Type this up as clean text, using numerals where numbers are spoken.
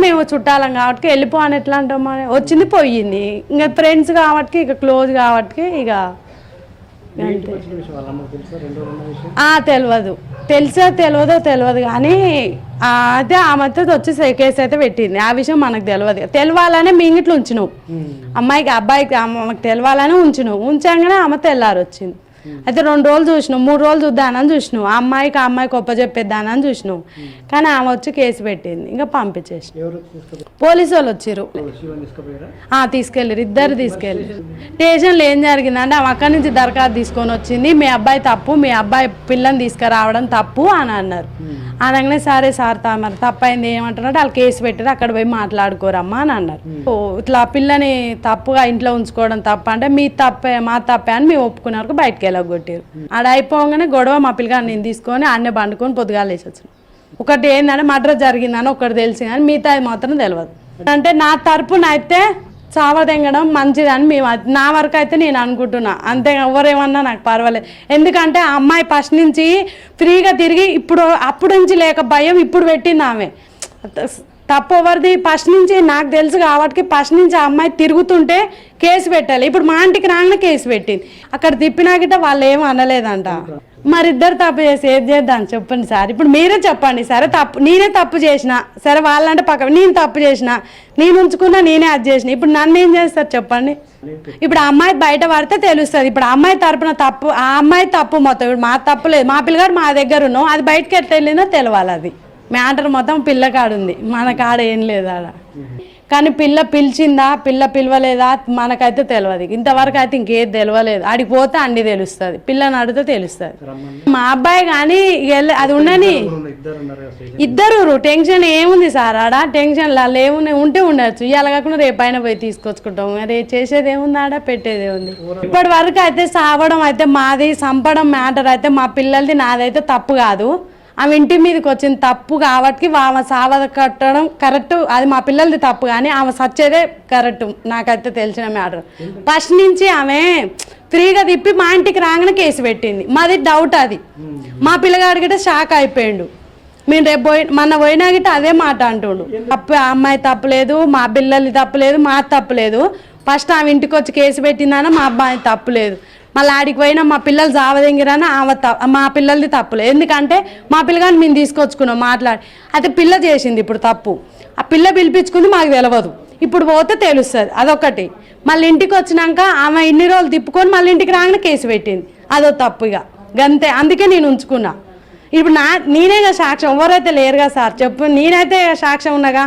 మేము చుట్టాలం కాబట్టి వెళ్ళిపో అని ఎట్లా అంటాం, వచ్చింది పోయింది. ఇంకా ఫ్రెండ్స్ కాబట్టి ఇక క్లోజ్ కాబట్టి ఇక తెలియదు, తెలియదు కానీ అదే ఆమెతో వచ్చి కేసు అయితే పెట్టింది. ఆ విషయం మనకు తెలియాలనే మీ ఇంట్లో ఉంచినావు, అబ్బాయికి ఆమెకు తెలియాలని ఉంచాగానే ఆమె తెల్లారు వచ్చింది. అయితే 2 రోజులు చూసినావు, 3 రోజులు చూద్దానని చూసినావు, ఆ అమ్మాయికి గొప్ప చెప్పేద్దానని చూసినావు. కానీ ఆమె వచ్చి కేసు పెట్టింది, ఇంకా పంపించేసి పోలీసు వాళ్ళు వచ్చారు. తీసుకెళ్ళారు, ఇద్దరు తీసుకెళ్ళారు. స్టేషన్లో ఏం జరిగిందంటే ఆమె అక్కడి నుంచి దరఖాస్తు తీసుకొని వచ్చింది, మీ అబ్బాయి తప్పు, మీ అబ్బాయి పిల్లని తీసుకురావడం తప్పు అని అన్నారు. అనగానే సరే సార్ మరి తప్పైంది ఏమంటున్నట్టు వాళ్ళు కేసు పెట్టారు, అక్కడ పోయి మాట్లాడుకోరమ్మా అని అన్నారు. ఇట్లా పిల్లని తప్పుగా ఇంట్లో ఉంచుకోవడం తప్ప అంటే మీ తప్పే మా తప్పే అని మేము ఒప్పుకున్నారు. బయటకు వెళ్ళగొట్టారు. ఆడ అయిపోగానే గొడవ మా పిల్లగాని నేను తీసుకొని అన్నే పండుకొని పొద్దుగాలు వేసి వచ్చాను. ఒకటి ఏంటంటే మర్డర్ జరిగిందని ఒకటి తెలిసి కానీ మిగతా మాత్రం తెలియదు. అంటే నా తరపున అయితే చావదెంగడం మంచిదని మేము నా వరకు అయితే నేను అనుకుంటున్నా. అంతే, ఎవరేమన్నా నాకు పర్వాలేదు. ఎందుకంటే ఆ అమ్మాయి ఫస్ట్ నుంచి ఫ్రీగా తిరిగి అప్పుడు నుంచి లేక భయం ఇప్పుడు పెట్టింది ఆమె. తప్పు ఎవరిది ఫస్ట్ నుంచి నాకు తెలుసు కాబట్టి ఫస్ట్ నుంచి ఆ అమ్మాయి తిరుగుతుంటే కేసు పెట్టాలి. ఇప్పుడు మా ఇంటికి రాగానే కేసు పెట్టింది. అక్కడ తిప్పినా గిట్ట వాళ్ళు ఏమీ అనలేదంట. మరి ఇద్దరు తప్పు చేసి ఏది చేద్దాం చెప్పండి సార్. ఇప్పుడు మీరే చెప్పండి. సరే నేనే తప్పు చేసిన, సరే వాళ్ళంటే నేను తప్పు చేసిన, నేను ఉంచుకున్నా, నేనే అది చేసిన. ఇప్పుడు నన్ను ఏం చేస్తారు చెప్పండి. ఇప్పుడు ఆ అమ్మాయి బయట పడితే తెలుస్తుంది. ఇప్పుడు ఆ అమ్మాయి తరపున తప్పు, ఆ అమ్మాయి తప్పు మొత్తం. ఇప్పుడు మా తప్పు లేదు, మా పిల్లగాడు మా దగ్గర ఉన్నాం, అది బయటకి ఎట్లా వెళ్ళిందో తెలవాలి. అది మ్యాటర్ మొత్తం పిల్ల కాడుంది, మన కాడ ఏం లేదు ఆడ. కానీ పిల్ల పిలిచిందా, పిల్ల పిలవలేదా మనకైతే తెలియదు. ఇంతవరకు అయితే ఇంకేది తెలియలేదు. ఆడికి పోతే అన్ని తెలుస్తుంది, పిల్లని అడిగితే తెలుస్తుంది. మా అబ్బాయి కానీ అది ఉండని ఇద్దరు టెన్షన్ ఏముంది సార్ ఆడ. టెన్షన్ ఏమున్నాయి ఉంటే ఉండొచ్చు, ఇవాళ కాకుండా రేపైనా పోయి తీసుకొచ్చుకుంటాం. రేపు చేసేది ఏముంది ఆడ, పెట్టేది ఏముంది. ఇప్పటి వరకు అయితే సావడం అయితే మాది, చంపడం మ్యాటర్ అయితే మా పిల్లలది, నాదైతే తప్పు కాదు. ఆమె ఇంటి మీదకి వచ్చింది తప్పు కాబట్టి ఆమె సావద కట్టడం కరెక్ట్, అది మా పిల్లలది తప్పు. కానీ ఆమె సచ్చేదే కరెక్ట్ నాకైతే తెలిసిన మ్యాటర్. ఫస్ట్ నుంచి ఆమె ఫ్రీగా తిప్పి మా ఇంటికి రాగానే కేసు పెట్టింది. మాది డౌట్ అది. మా పిల్లగాడి గిట్ట షాక్ అయిపోయిండు. మేము రేపు మొన్న పోయినా గిట్ట అదే మాట అంటుండు. తప్పు ఆ అమ్మాయి తప్పులేదు, మా పిల్లలది తప్పులేదు, మా తప్పులేదు. ఫస్ట్ ఆమె ఇంటికి వచ్చి కేసు పెట్టిందన్న మా అబ్బాయి తప్పులేదు. మళ్ళీ ఆడికి పోయినా మా పిల్లలు జావదెంగిరని మా పిల్లలది తప్పులేదు. ఎందుకంటే మా పిల్లగాని మేము తీసుకొచ్చుకున్నాం మాట్లాడి. అయితే పిల్ల చేసింది ఇప్పుడు తప్పు, ఆ పిల్ల పిలిపించుకుంది మాకు తెలియదు. ఇప్పుడు పోతే తెలుస్తుంది అదొకటి. మళ్ళీ ఇంటికి వచ్చినాక ఆమె ఇన్ని రోజులు తిప్పుకొని మళ్ళీ ఇంటికి రాగానే కేసు పెట్టింది, అదో తప్పు. ఇక గంతే, అందుకే నేను ఉంచుకున్నా. ఇప్పుడు నేనేగా సాక్ష్యం, ఎవరైతే లేరుగా సార్ చెప్పు, నేనైతే సాక్ష్యం ఉన్నాగా.